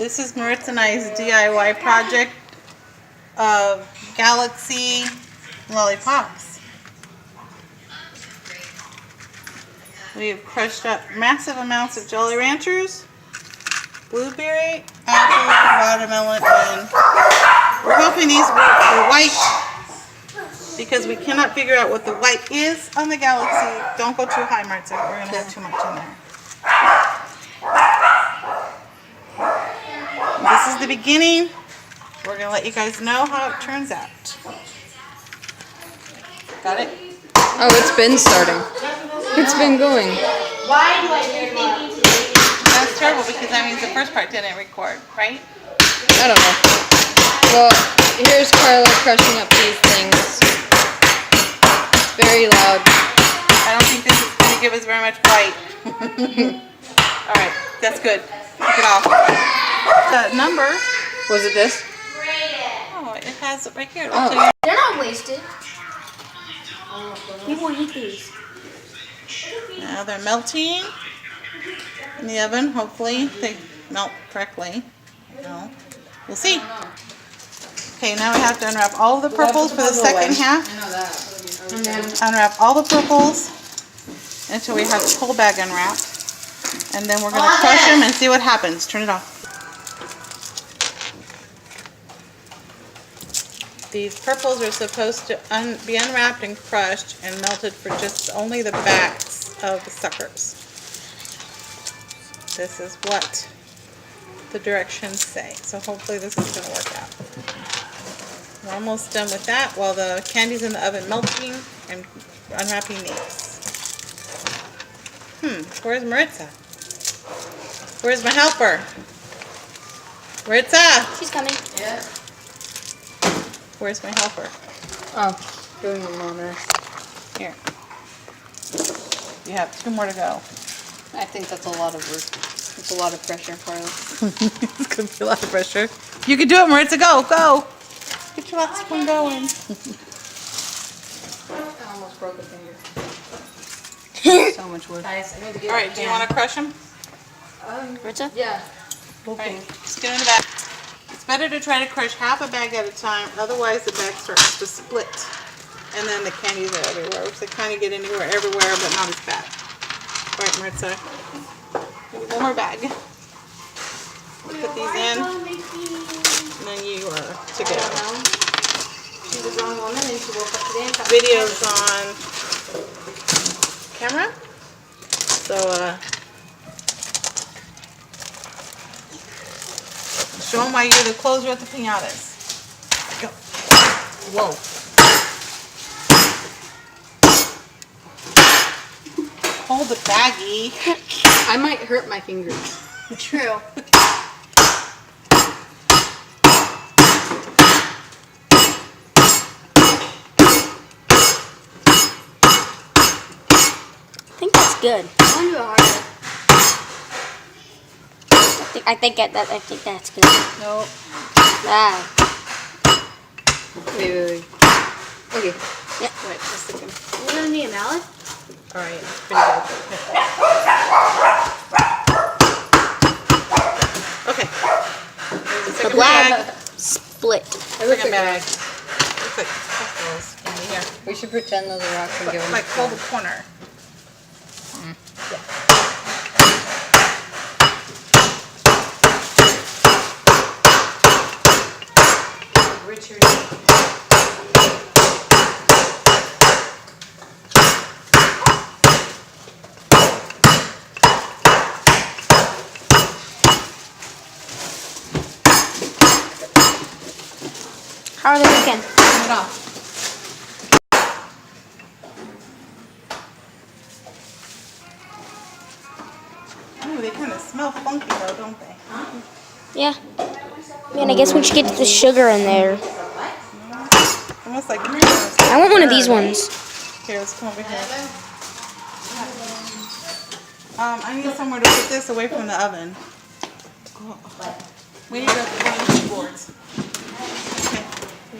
This is Maritza and I's DIY project of Galaxy lollipops. We have crushed up massive amounts of Jolly Ranchers, blueberry, apple, watermelon, and we're hoping these were white because we cannot figure out what the white is on the Galaxy. Don't go too high, Maritza. We're going to have too much in there. This is the beginning. We're going to let you guys know how it turns out. Got it? Oh, it's been starting. It's been going. Why do I hear thinking today? That's terrible because that means the first part didn't record, right? I don't know. Well, here's Carla crushing up these things. It's very loud. I don't think this is going to give us very much white. Alright, that's good. Take it off. The number. Was it this? Oh, it has it right here. Oh. They're not wasted. You won't eat these. Now they're melting in the oven. Hopefully they melt correctly. No. We'll see. Okay, now we have to unwrap all of the purples for the second half. I know that. And then unwrap all the purples until we have the whole bag unwrapped. And then we're going to crush them and see what happens. Turn it off. These purples are supposed to be unwrapped and crushed and melted for just only the backs of the suckers. This is what the directions say. So hopefully this is going to work out. We're almost done with that while the candy's in the oven melting and unwrapping these. Where's Maritza? Where's my helper? Maritza! She's coming. Yeah. Where's my helper? Oh, doing them on there. Here. You have 2 more to go. I think that's a lot of work. It's a lot of pressure, Carla. It's going to be a lot of pressure. You can do it, Maritza. Go, go. Get your last one going. I almost broke a finger. So much work. Guys, I need to get Alright, do you want to crush them? Maritza? Yeah. Alright, just get in the bag. It's better to try to crush half a bag at a time, otherwise the bag starts to split. And then the candies are everywhere, which they kind of get anywhere, everywhere, but not as bad. Alright, Maritza. Maybe one more bag. We'll put these in, and then you are to go. She's the wrong woman and she woke up today and Video's on camera. So, show them why you're the closer at the piñatas. Go. Whoa. Hold the baggie. I might hurt my fingers. True. I think that's good. I want to do it harder. I think that's good. Nope. Ah. Wait. Okay. Yeah. Wait, just a second. We're gonna need a mallet. Alright, it's pretty good. Okay. There's the second bag. Split. Second bag. Looks like puffballs in here. We should pretend those are rocks and give them Like hold the corner. Richard. How are they looking? Turn it off. Ooh, they kind of smell funky though, don't they? Yeah. Man, I guess we should get the sugar in there. Almost like I want one of these ones. Here, let's come over here. I need somewhere to put this away from the oven. We need the boards.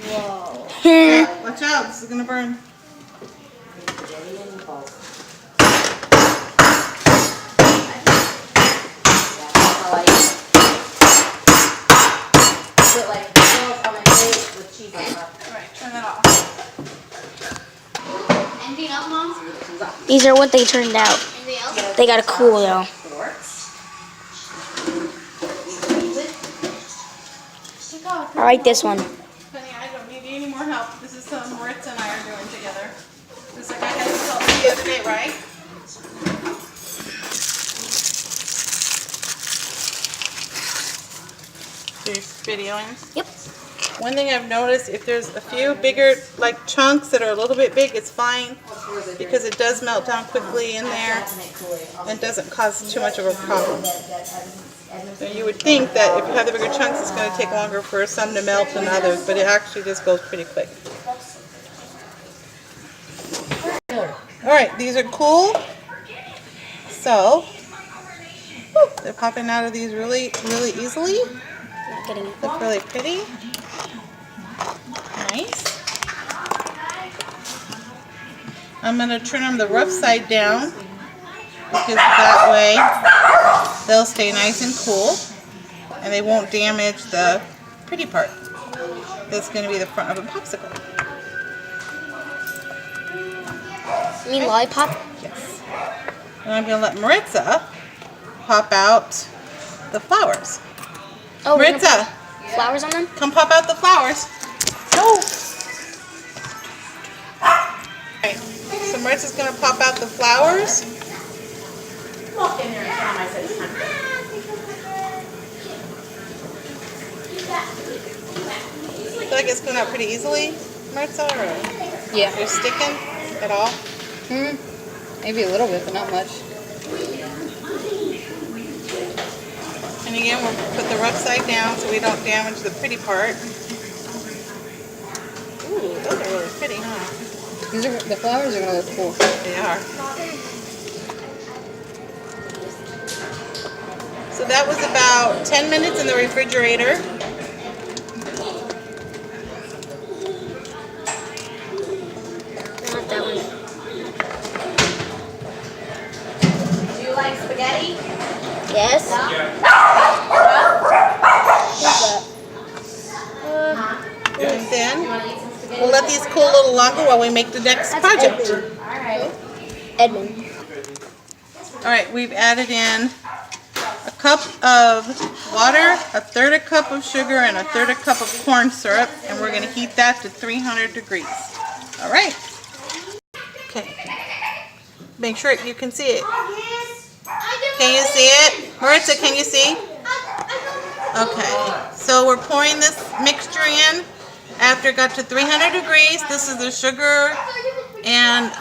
Whoa. Watch out, this is gonna burn. These are what they turned out. They gotta cool though. I like this one. Honey, I don't need any more help. This is something Maritza and I are doing together. Just like I had to help you the other day, right? So you're videoing? Yep. One thing I've noticed, if there's a few bigger like chunks that are a little bit big, it's fine because it does melt down quickly in there and doesn't cause too much of a problem. So you would think that if you have the bigger chunks, it's going to take longer for some to melt than others, but it actually just goes pretty quick. Alright, these are cool. So, they're popping out of these really easily. Not getting it. Look really pretty. Nice. I'm going to turn them the rough side down because that way they'll stay nice and cool and they won't damage the pretty part. That's going to be the front of a popsicle. You mean lollipop? Yes. And I'm going to let Maritza pop out the flowers. Oh, we're gonna Maritza, put flowers on them? come pop out the flowers. No. Okay, so Maritza's going to pop out the flowers. Walk in there and tell them I said it's time. I feel like it's coming out pretty easily, Maritza, or Yeah. you're sticking at all? Maybe a little bit, but not much. And again, we'll put the rough side down so we don't damage the pretty part. Ooh, those are really pretty, huh? These are the flowers are gonna look cool. They are. So that was about 10 minutes in the refrigerator. Not that one. Do you like spaghetti? Yes? And then we'll let these cool a little longer while we make the next project. Alright. Edmund. Alright, we've added in a cup of water, a third a cup of sugar, and a third a cup of corn syrup, and we're going to heat that to 300 degrees. Alright. Okay. Make sure you can see it. Can you see it? Maritza, can you see? Okay. So we're pouring this mixture in after it got to 300 degrees. This is the sugar and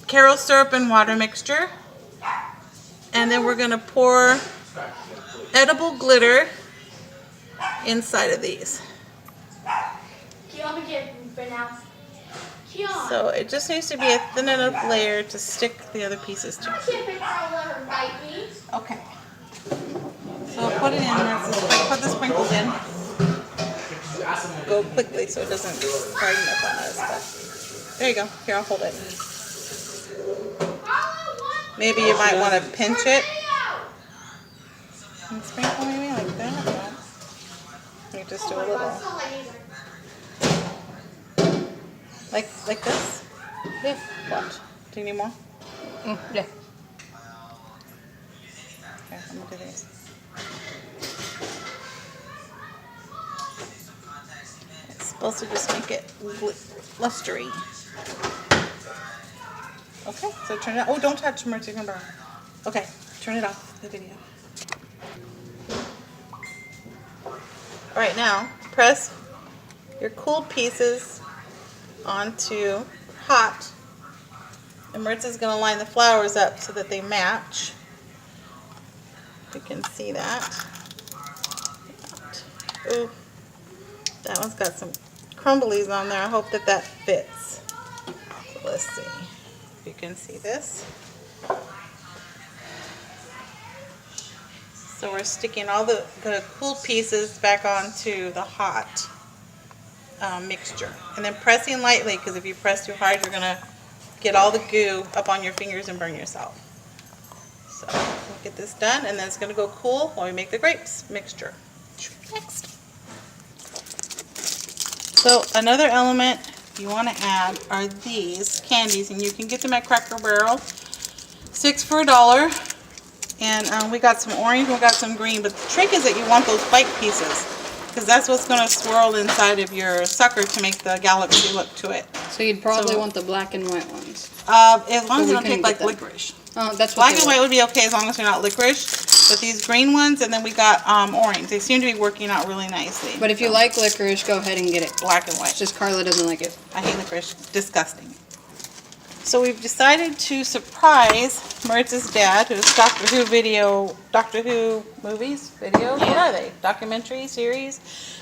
Karo syrup and water mixture. And then we're going to pour edible glitter inside of these. So it just needs to be a thin enough layer to stick the other pieces to. Okay. So I'll put it in, put the sprinkles in. Go quickly so it doesn't harden up on us. But there you go. Here, I'll hold it. Maybe you might want to pinch it. And sprinkle maybe like that. No. You just do a little. Like this? Yeah. Watch. Do you need more? Yeah. Okay, I'm gonna do this. It's supposed to just make it lustery. Okay, so turn it off. Oh, don't touch Maritza, you're gonna burn. Okay, turn it off, the video. Alright, now press your cooled pieces onto hot. And Maritza's going to line the flowers up so that they match. You can see that. Ooh, that one's got some crumblies on there. I hope that that fits. So let's see if you can see this. So we're sticking all the cool pieces back onto the hot mixture. And then pressing lightly, because if you press too hard, you're going to get all the goo up on your fingers and burn yourself. So we'll get this done, and then it's going to go cool while we make the grapes mixture. Next. So another element you want to add are these candies, and you can get them at Cracker Barrel. 6 for $1. And we got some orange, we got some green, but the trick is that you want those bite pieces, because that's what's going to swirl inside of your sucker to make the galaxy look to it. So you'd probably want the black and white ones. As long as we you don't couldn't take like get them. licorice. Oh, that's what Black and white would be okay as long as they're not licorice. But these green ones, and then we got orange. They seem to be working out really nicely. But if you like licorice, go ahead and get it. Black and white. It's just Carla doesn't like it. I hate licorice. Disgusting. So we've decided to surprise Maritza's dad, who's Doctor Who movies, videos. What are they? Documentary series?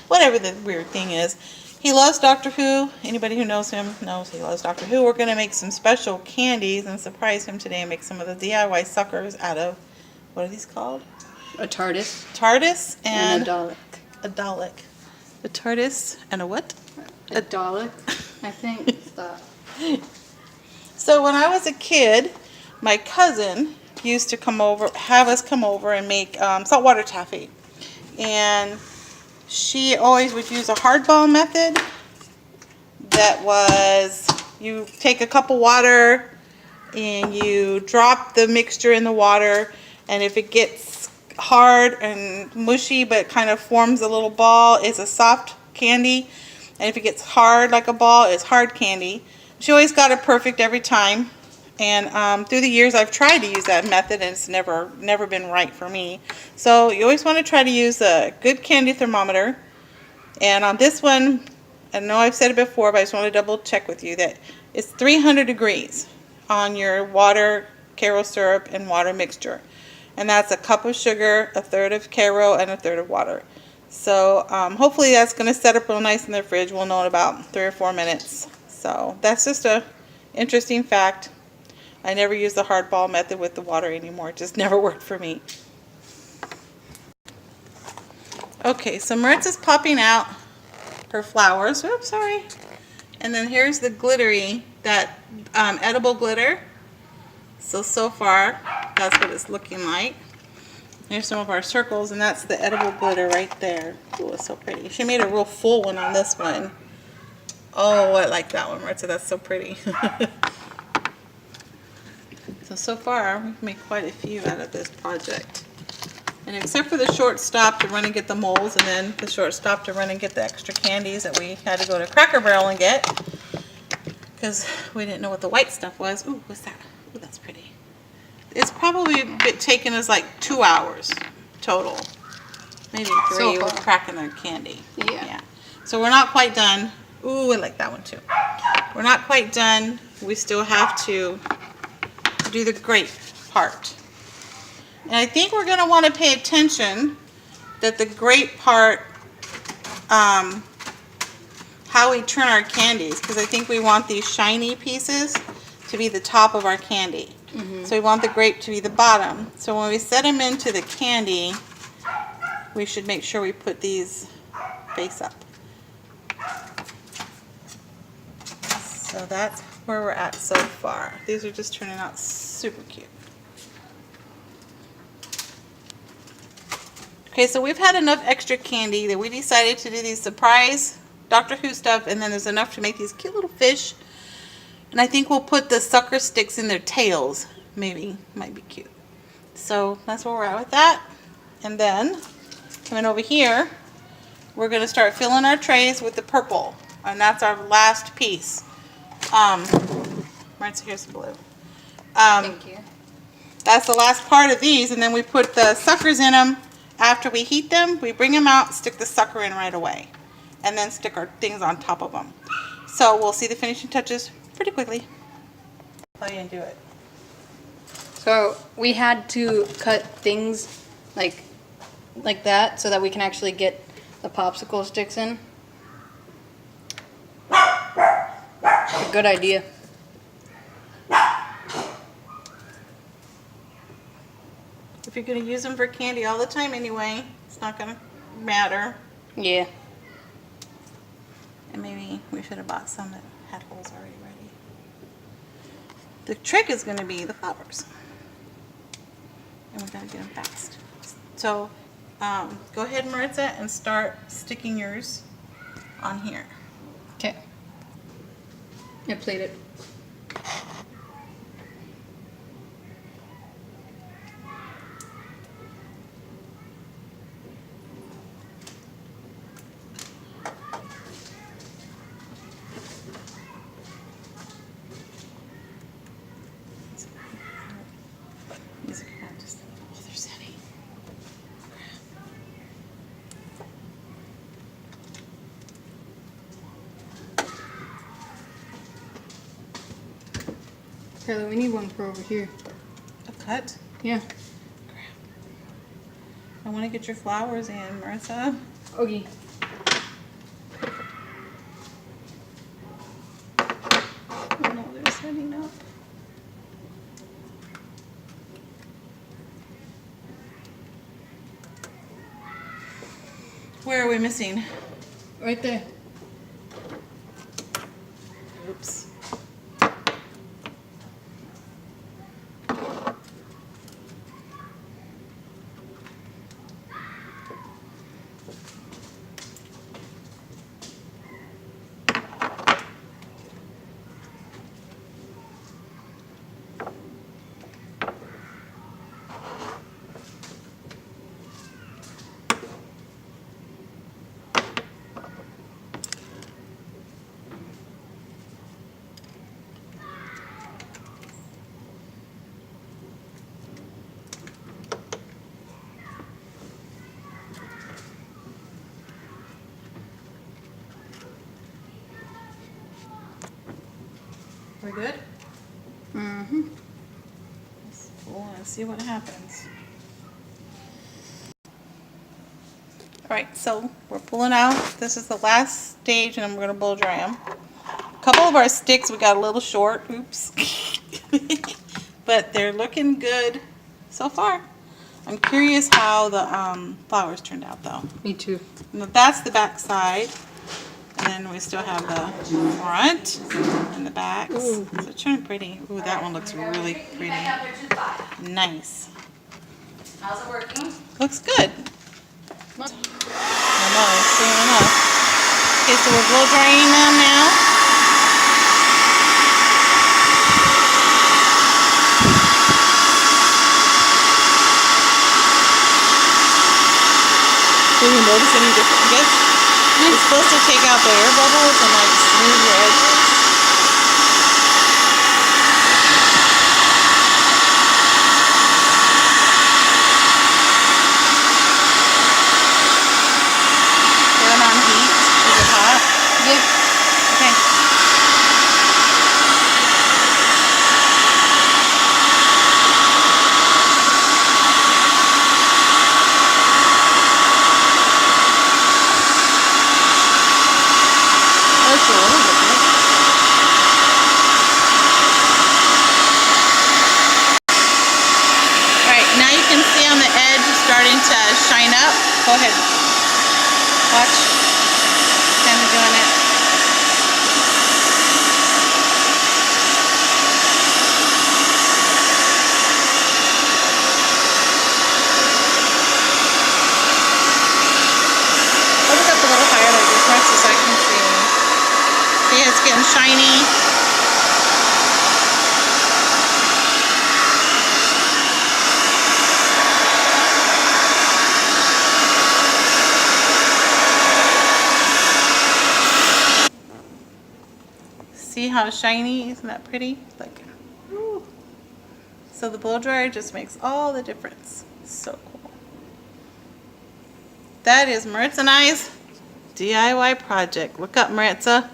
Whatever the weird thing is. He loves Doctor Who. Anybody who knows him knows he loves Doctor Who. We're going to make some special candies and surprise him today and make some of the DIY suckers out of, what are these called? A TARDIS. TARDIS And a Dalek. A Dalek. A TARDIS and a what? A Dalek, I think. It's that. So when I was a kid, my cousin used to have us come over and make saltwater taffy. And she always would use a hardball method. That was, you take a cup of water and you drop the mixture in the water, and if it gets hard and mushy but kind of forms a little ball, it's a soft candy. And if it gets hard like a ball, it's hard candy. She always got it perfect every time. And through the years, I've tried to use that method, and it's never been right for me. So you always want to try to use a good candy thermometer. And on this one, I know I've said it before, but I just want to double check with you that it's 300 degrees on your water, Karo syrup, and water mixture. And that's a cup of sugar, a third of Karo, and a third of water. So hopefully that's going to set up real nice in the fridge. We'll know in about 3 or 4 minutes. So that's just a interesting fact. I never use the hardball method with the water anymore. It just never worked for me. Okay, so Maritza's popping out her flowers. Oops, sorry. And then here's the glittery, that edible glitter. So far, that's what it's looking like. Here's some of our circles, and that's the edible glitter right there. Ooh, it's so pretty. She made a real full one on this one. Oh, I like that one, Maritza. That's so pretty. So far, we've made quite a few out of this project. And except for the short stop to run and get the molds, and then the short stop to run and get the extra candies that we had to go to Cracker Barrel and get, because we didn't know what the white stuff was. Ooh, what's that? Ooh, that's pretty. It's probably taken us like 2 hours total. Maybe 3 with cracking the candy. Yeah. So we're not quite done. Ooh, I like that one too. We're not quite done. We still have to do the grape part. And I think we're going to want to pay attention that the grape part, how we turn our candies, because I think we want these shiny pieces to be the top of our candy. So we want the grape to be the bottom. So when we set them into the candy, we should make sure we put these face up. So that's where we're at so far. These are just turning out super cute. Okay, so we've had enough extra candy that we decided to do these surprise Doctor Who stuff, and then there's enough to make these cute little fish. And I think we'll put the sucker sticks in their tails. Maybe, might be cute. So that's where we're at with that. And then, coming over here, we're going to start filling our trays with the purple. And that's our last piece. Right, so here's the blue. Thank you. That's the last part of these, and then we put the suckers in them. After we heat them, we bring them out, stick the sucker in right away, and then stick our things on top of them. So we'll see the finishing touches pretty quickly. I'll tell you and do it. So we had to cut things like that so that we can actually get the popsicle sticks in. A good idea. If you're going to use them for candy all the time anyway, it's not going to matter. Yeah. And maybe we should have bought some that had holes already ready. The trick is going to be the flowers. And we got to get them fast. So go ahead, Maritza, and start sticking yours on here. Okay. I played it. These are just, oh, they're setting. Carla, we need one for over here. A cut? Yeah. I want to get your flowers in, Maritza. Okay. Oh no, they're setting up. Where are we missing? Right there. Oops. We good? Mm-hmm. Let's pull and see what happens. Alright, so we're pulling out. This is the last stage and I'm going to blow dry them. A couple of our sticks we got a little short. Oops. But they're looking good so far. I'm curious how the flowers turned out though. Me too. Now that's the back side. And then we still have the front and the backs. Ooh. So it's turning pretty. Ooh, that one looks really pretty. Nice. How's it working? Looks good. I know, soon enough. Okay, so we're blow drying them now. Do you notice any difference? It's supposed to take out the air bubbles and like smooth your edges. Turn on heat. Is it hot? Yep. Okay. That's a little different. Alright, now you can see on the edge starting to shine up. Go ahead. Watch. Kind of doing it. Hold it up a little higher like this, Martha, so I can see. See, it's getting shiny. See how shiny? Isn't that pretty? Like, woo. So the blow dryer just makes all the difference. So cool. That is Maritza and I's DIY project. Look up, Maritza.